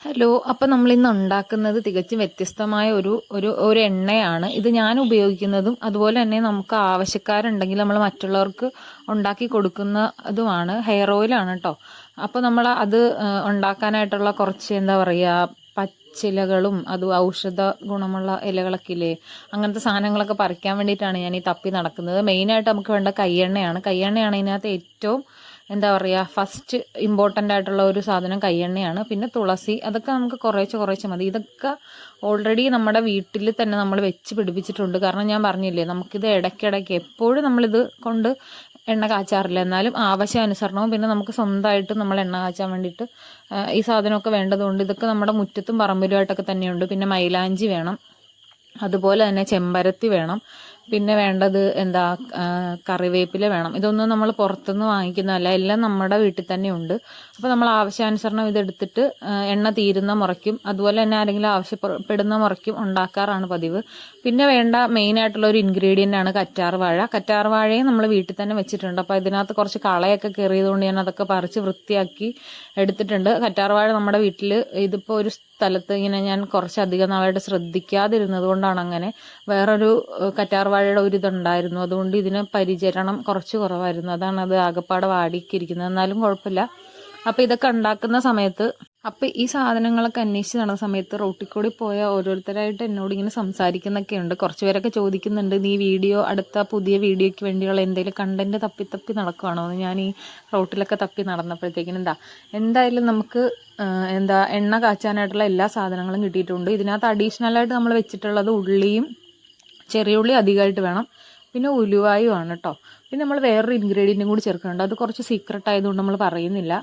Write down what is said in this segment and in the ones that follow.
Hello. അപ്പം നമ്മൾ ഇന്ന് ഉണ്ടാക്കുന്നത് തികച്ചും വ്യത്യസ്തമായ ഒരു എണ്ണയാണ്. ഇത് ഞാൻ ഉപയോഗിക്കുന്നതും അതുപോലെ തന്നെ നമുക്ക് ആവശ്യക്കാരുണ്ടെങ്കിൽ നമ്മൾ മറ്റുള്ളവർക്ക് ഉണ്ടാക്കി കൊടുക്കുന്നതുമാണ്. ഹെയർ ഓയിലാണ് കേട്ടോ. അപ്പോൾ നമ്മൾ അത് ഉണ്ടാക്കാനായിട്ടുള്ള കുറച്ച് എന്താ പറയുക, പച്ചിലകളും അത് ഔഷധ ഗുണമുള്ള ഇലകളൊക്കെ ഇല്ലേ, അങ്ങനത്തെ സാധനങ്ങളൊക്കെ പറിക്കാൻ വേണ്ടിയിട്ടാണ് ഞാൻ ഈ തപ്പി നടക്കുന്നത്. മെയിനായിട്ട് നമുക്ക് വേണ്ട കയ്യെണ്ണയാണ്. കയ്യെണ്ണയാണ് ഇതിനകത്ത് ഏറ്റവും എന്താ പറയുക, ഫസ്റ്റ് ഇമ്പോർട്ടൻ്റ് ആയിട്ടുള്ള ഒരു സാധനം കയ്യെണ്ണയാണ്. പിന്നെ തുളസി, അതൊക്കെ നമുക്ക് കുറേശ്ശെ മതി. ഇതൊക്കെ ഓൾറെഡി നമ്മുടെ വീട്ടിൽ തന്നെ നമ്മൾ വെച്ച് പിടിപ്പിച്ചിട്ടുണ്ട്. കാരണം ഞാൻ പറഞ്ഞില്ലേ, നമുക്കിത് ഇടയ്ക്കിടയ്ക്ക് എപ്പോഴും നമ്മളിത് കൊണ്ട് എണ്ണ കാച്ചാറില്ല. എന്നാലും ആവശ്യാനുസരണവും പിന്നെ നമുക്ക് സ്വന്തമായിട്ട് നമ്മൾ എണ്ണ കാച്ചാൻ വേണ്ടിയിട്ട് ഈ സാധനമൊക്കെ വേണ്ടതുകൊണ്ട് ഇതൊക്കെ നമ്മുടെ മുറ്റത്തും പറമ്പിലുമായിട്ടൊക്കെ തന്നെയുണ്ട്. പിന്നെ മൈലാഞ്ചി വേണം, അതുപോലെ തന്നെ ചെമ്പരത്തി വേണം, പിന്നെ വേണ്ടത് എന്താ, കറിവേപ്പില വേണം. ഇതൊന്നും നമ്മൾ പുറത്തുനിന്ന് വാങ്ങിക്കുന്നതല്ല, എല്ലാം നമ്മുടെ വീട്ടിൽ തന്നെ ഉണ്ട്. അപ്പോൾ നമ്മൾ ആവശ്യാനുസരണം ഇതെടുത്തിട്ട് എണ്ണ തീരുന്ന മുറയ്ക്കും അതുപോലെ തന്നെ ആരെങ്കിലും ആവശ്യപ്പെടുന്ന മുറയ്ക്കും ഉണ്ടാക്കാറാണ് പതിവ്. പിന്നെ വേണ്ട മെയിനായിട്ടുള്ള ഒരു ഇൻഗ്രീഡിയൻ്റ് ആണ് കറ്റാർ വാഴ. കറ്റാർ വാഴയും നമ്മൾ വീട്ടിൽ തന്നെ വെച്ചിട്ടുണ്ട്. അപ്പോൾ ഇതിനകത്ത് കുറച്ച് കളയൊക്കെ കയറിയതുകൊണ്ട് ഞാൻ അതൊക്കെ പറിച്ച് വൃത്തിയാക്കി എടുത്തിട്ടുണ്ട്. കറ്റാർ വാഴ നമ്മുടെ വീട്ടിൽ ഇതിപ്പോൾ ഒരു സ്ഥലത്ത് ഇങ്ങനെ ഞാൻ കുറച്ചധികം നാളായിട്ട് ശ്രദ്ധിക്കാതിരുന്നത് കൊണ്ടാണ് അങ്ങനെ. വേറൊരു കറ്റാർ വാഴയുടെ ഒരു ഇതുണ്ടായിരുന്നു, അതുകൊണ്ട് ഇതിന് പരിചരണം കുറച്ച് കുറവായിരുന്നു. അതാണ് അത് ആകെപ്പാടെ വാടിക്കിരിക്കുന്നത്. എന്നാലും കുഴപ്പമില്ല. അപ്പോൾ ഇതൊക്കെ ഉണ്ടാക്കുന്ന സമയത്ത്, അപ്പോൾ ഈ സാധനങ്ങളൊക്കെ അന്വേഷിച്ച് നടന്ന സമയത്ത് റോട്ടിൽ കൂടി പോയ ഓരോരുത്തരായിട്ട് എന്നോട് ഇങ്ങനെ സംസാരിക്കുന്നൊക്കെ ഉണ്ട്. കുറച്ച് പേരൊക്കെ ചോദിക്കുന്നുണ്ട്, നീ അടുത്ത പുതിയ വീഡിയോയ്ക്ക് വേണ്ടിയുള്ള എന്തെങ്കിലും കണ്ടന്റ് തപ്പി നടക്കുവാണോ എന്ന്. ഞാൻ ഈ റോട്ടിലൊക്കെ തപ്പി നടന്നപ്പോഴത്തേക്കിനും എന്തായാലും നമുക്ക് എണ്ണ കാച്ചാനായിട്ടുള്ള എല്ലാ സാധനങ്ങളും കിട്ടിയിട്ടുണ്ട്. ഇതിനകത്ത് അഡീഷണലായിട്ട് നമ്മൾ വെച്ചിട്ടുള്ളത് ഉള്ളിയും, ചെറിയ ഉള്ളി അധികമായിട്ട് വേണം, പിന്നെ ഉലുവായും ആണ് കേട്ടോ. പിന്നെ നമ്മൾ വേറൊരു ഇൻഗ്രീഡിയൻറ്റും കൂടി ചേർക്കുന്നുണ്ട്, അത് കുറച്ച് സീക്രട്ട് ആയതുകൊണ്ട് നമ്മൾ പറയുന്നില്ല.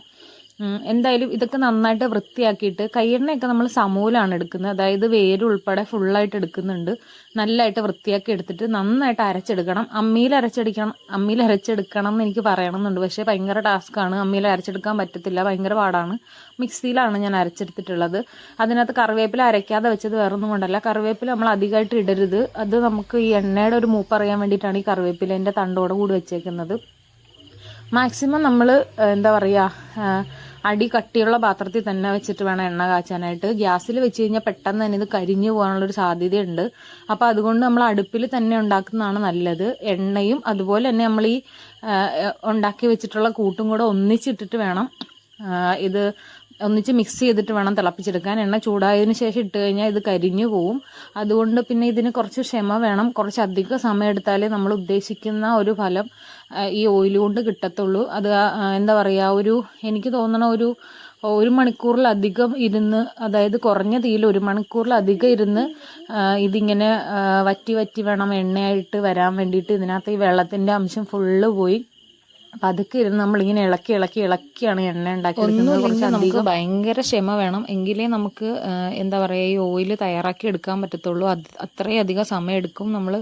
എന്തായാലും ഇതൊക്കെ നന്നായിട്ട് വൃത്തിയാക്കിയിട്ട്, കയ്യെണ്ണയൊക്കെ നമ്മൾ സമൂലമാണ് എടുക്കുന്നത്, അതായത് വേര് ഉൾപ്പെടെ ഫുള്ളായിട്ട് എടുക്കുന്നുണ്ട്. നല്ലതായിട്ട് വൃത്തിയാക്കി എടുത്തിട്ട് നന്നായിട്ട് അരച്ചെടുക്കണം. അമ്മിയിൽ അരച്ചെടുക്കണം എന്ന് എനിക്ക് പറയണമെന്നുണ്ട്, പക്ഷേ ഭയങ്കര ടാസ്ക്കാണ്. അമ്മിയിൽ അരച്ചെടുക്കാൻ പറ്റത്തില്ല, ഭയങ്കര പാടാണ്. മിക്സിയിലാണ് ഞാൻ അരച്ചെടുത്തിട്ടുള്ളത്. അതിനകത്ത് കറിവേപ്പില അരയ്ക്കാതെ വെച്ചത് വേറൊന്നും കൊണ്ടല്ല, കറിവേപ്പില നമ്മൾ അധികമായിട്ട് ഇടരുത്. അത് നമുക്ക് ഈ എണ്ണയുടെ ഒരു മൂപ്പറിയാൻ വേണ്ടിയിട്ടാണ് ഈ കറിവേപ്പിലേൻ്റെ തണ്ടോടെ കൂടി വെച്ചേക്കുന്നത്. മാക്സിമം നമ്മൾ എന്താ പറയുക, അടി കട്ടിയുള്ള പാത്രത്തിൽ തന്നെ വെച്ചിട്ട് വേണം എണ്ണ കാച്ചാനായിട്ട്. ഗ്യാസിൽ വെച്ച് കഴിഞ്ഞാൽ പെട്ടെന്ന് തന്നെ ഇത് കരിഞ്ഞു പോകാനുള്ളൊരു സാധ്യതയുണ്ട്. അപ്പോൾ അതുകൊണ്ട് നമ്മൾ അടുപ്പിൽ തന്നെ ഉണ്ടാക്കുന്നതാണ് നല്ലത്. എണ്ണയും അതുപോലെ തന്നെ നമ്മൾ ഈ ഉണ്ടാക്കി വെച്ചിട്ടുള്ള കൂട്ടും കൂടെ ഒന്നിച്ചിട്ടിട്ട് വേണം ഇത് ഒന്നിച്ച് മിക്സ് ചെയ്തിട്ട് വേണം തിളപ്പിച്ചെടുക്കാൻ. എണ്ണ ചൂടായതിനു ശേഷം ഇട്ട് കഴിഞ്ഞാൽ ഇത് കരിഞ്ഞു പോവും. അതുകൊണ്ട് പിന്നെ ഇതിന് കുറച്ച് ക്ഷമ വേണം. കുറച്ച് അധിക സമയം എടുത്താലേ നമ്മൾ ഉദ്ദേശിക്കുന്ന ഒരു ഫലം ഈ ഓയിൽ കൊണ്ട് കിട്ടത്തുള്ളൂ. അത് എന്താ പറയുക, എനിക്ക് തോന്നണ ഒരു മണിക്കൂറിലധികം ഇരുന്ന്, അതായത് കുറഞ്ഞ തീയിൽ 1 മണിക്കൂറിലധികം ഇരുന്ന് ഇതിങ്ങനെ വറ്റി വേണം എണ്ണയായിട്ട് വരാൻ വേണ്ടിയിട്ട്. ഇതിനകത്ത് ഈ വെള്ളത്തിൻ്റെ അംശം ഫുള്ള് പോയി. അപ്പം അതൊക്കെ ഇരുന്ന് നമ്മളിങ്ങനെ ഇളക്കിയാണ് എണ്ണ ഉണ്ടാക്കിയെടുക്കുന്നത്. കുറച്ച് ഭയങ്കര ക്ഷമ വേണം, എങ്കിലേ നമുക്ക് എന്താ പറയുക, ഈ ഓയിൽ തയ്യാറാക്കി എടുക്കാൻ പറ്റത്തുള്ളൂ. അത്രയും അധികം സമയം എടുക്കും. നമ്മൾ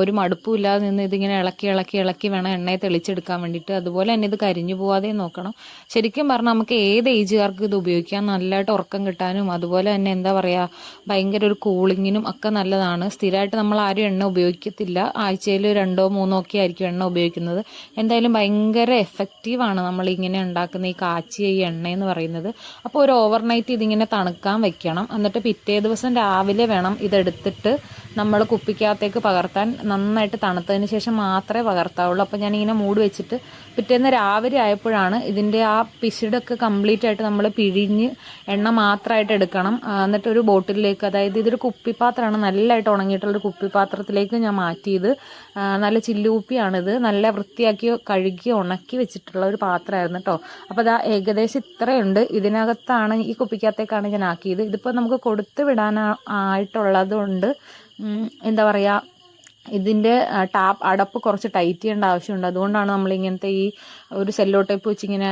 ഒരു മടുപ്പും ഇല്ലാതെ നിന്ന് ഇതിങ്ങനെ ഇളക്കി വേണം എണ്ണയെ തെളിച്ചെടുക്കാൻ വേണ്ടിയിട്ട്. അതുപോലെ തന്നെ ഇത് കരിഞ്ഞു പോവാതെ നോക്കണം. ശരിക്കും പറഞ്ഞാൽ നമുക്ക് ഏത് ഏജുകാർക്ക് ഇത് ഉപയോഗിക്കാം. നല്ലതായിട്ട് ഉറക്കം കിട്ടാനും അതുപോലെ തന്നെ എന്താ പറയുക, ഭയങ്കര ഒരു കൂളിങ്ങിനും ഒക്കെ നല്ലതാണ്. സ്ഥിരമായിട്ട് നമ്മൾ ആരും എണ്ണ ഉപയോഗിക്കത്തില്ല, ആഴ്ചയിൽ 2 or 3 ഒക്കെ ആയിരിക്കും എണ്ണ ഉപയോഗിക്കുന്നത്. എന്തായാലും ഭയങ്കര എഫക്റ്റീവാണ് നമ്മളിങ്ങനെ ഉണ്ടാക്കുന്ന ഈ കാച്ചിയ ഈ എണ്ണ എന്ന് പറയുന്നത്. അപ്പോൾ ഒരു ഓവർനൈറ്റ് ഇതിങ്ങനെ തണുക്കാൻ വെക്കണം. എന്നിട്ട് പിറ്റേ ദിവസം രാവിലെ വേണം ഇതെടുത്തിട്ട് നമ്മൾ കുപ്പിക്കകത്തേക്ക് പകർത്താൻ. നന്നായിട്ട് തണുത്തതിന് ശേഷം മാത്രമേ പകർത്താവുള്ളൂ. അപ്പോൾ ഞാനിങ്ങനെ മൂടി വെച്ചിട്ട് പിറ്റേന്ന് രാവിലെ ആയപ്പോഴാണ് ഇതിൻ്റെ ആ പിശിടൊക്കെ കംപ്ലീറ്റ് ആയിട്ട് നമ്മൾ പിഴിഞ്ഞ് എണ്ണ മാത്രമായിട്ട് എടുക്കണം. എന്നിട്ട് ഒരു ബോട്ടിലേക്ക്, അതായത് ഇതൊരു കുപ്പിപ്പാത്രമാണ്, നല്ലതായിട്ട് ഉണങ്ങിയിട്ടുള്ളൊരു കുപ്പിപ്പാത്രത്തിലേക്ക് ഞാൻ മാറ്റിയത്. നല്ല ചില്ലുകുപ്പിയാണിത്, നല്ല വൃത്തിയാക്കി കഴുകി ഉണക്കി വെച്ചിട്ടുള്ള ഒരു പാത്രമായിരുന്നു കേട്ടോ. അപ്പോൾ അത് ഏകദേശം ഇത്രയുണ്ട്. ഇതിനകത്താണ്, ഈ കുപ്പിക്കകത്തേക്കാണ് ഞാൻ ആക്കിയത്. ഇതിപ്പോൾ നമുക്ക് കൊടുത്തു വിടാനായിട്ടുള്ളത് കൊണ്ട് എന്താ പറയുക, ഇതിൻ്റെ അടപ്പ് കുറച്ച് ടൈറ്റ് ചെയ്യേണ്ട ആവശ്യമുണ്ട്. അതുകൊണ്ടാണ് നമ്മളിങ്ങനത്തെ ഈ ഒരു സെല്ലോ ടേപ്പ് വെച്ച് ഇങ്ങനെ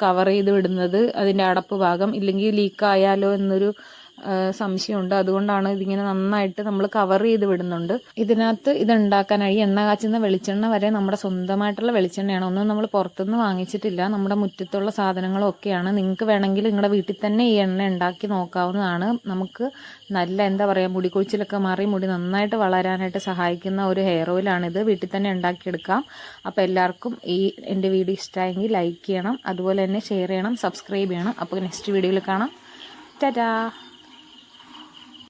കവർ ചെയ്ത് വിടുന്നത്, അതിൻ്റെ അടപ്പ് ഭാഗം. ഇല്ലെങ്കിൽ ലീക്കായാലോ എന്നൊരു സംശയമുണ്ട്. അതുകൊണ്ടാണ് ഇതിങ്ങനെ നന്നായിട്ട് നമ്മൾ കവർ ചെയ്ത് വിടുന്നുണ്ട്. ഇതിനകത്ത് ഇതുണ്ടാക്കാനായി എണ്ണ കാച്ചുന്ന വെളിച്ചെണ്ണ വരെ നമ്മുടെ സ്വന്തമായിട്ടുള്ള വെളിച്ചെണ്ണയാണ്. ഒന്നും നമ്മൾ പുറത്തുനിന്ന് വാങ്ങിച്ചിട്ടില്ല, നമ്മുടെ മുറ്റത്തുള്ള സാധനങ്ങളും ഒക്കെയാണ്. നിങ്ങൾക്ക് വേണമെങ്കിൽ നിങ്ങളുടെ വീട്ടിൽ തന്നെ ഈ എണ്ണ ഉണ്ടാക്കി നോക്കാവുന്നതാണ്. നമുക്ക് നല്ല എന്താ പറയുക, മുടി കൊഴിച്ചിലൊക്കെ മാറി മുടി നന്നായിട്ട് വളരാനായിട്ട് സഹായിക്കുന്ന ഒരു ഹെയർ ഓയിലാണിത്. വീട്ടിൽ തന്നെ ഉണ്ടാക്കിയെടുക്കാം. അപ്പോൾ എല്ലാവർക്കും എൻ്റെ വീഡിയോ ഇഷ്ടമായെങ്കിൽ ലൈക്ക് ചെയ്യണം, അതുപോലെ തന്നെ ഷെയർ ചെയ്യണം, സബ്സ്ക്രൈബ് ചെയ്യണം. അപ്പോൾ നെക്സ്റ്റ് വീഡിയോയിൽ കാണാം. ടാറ്റാ.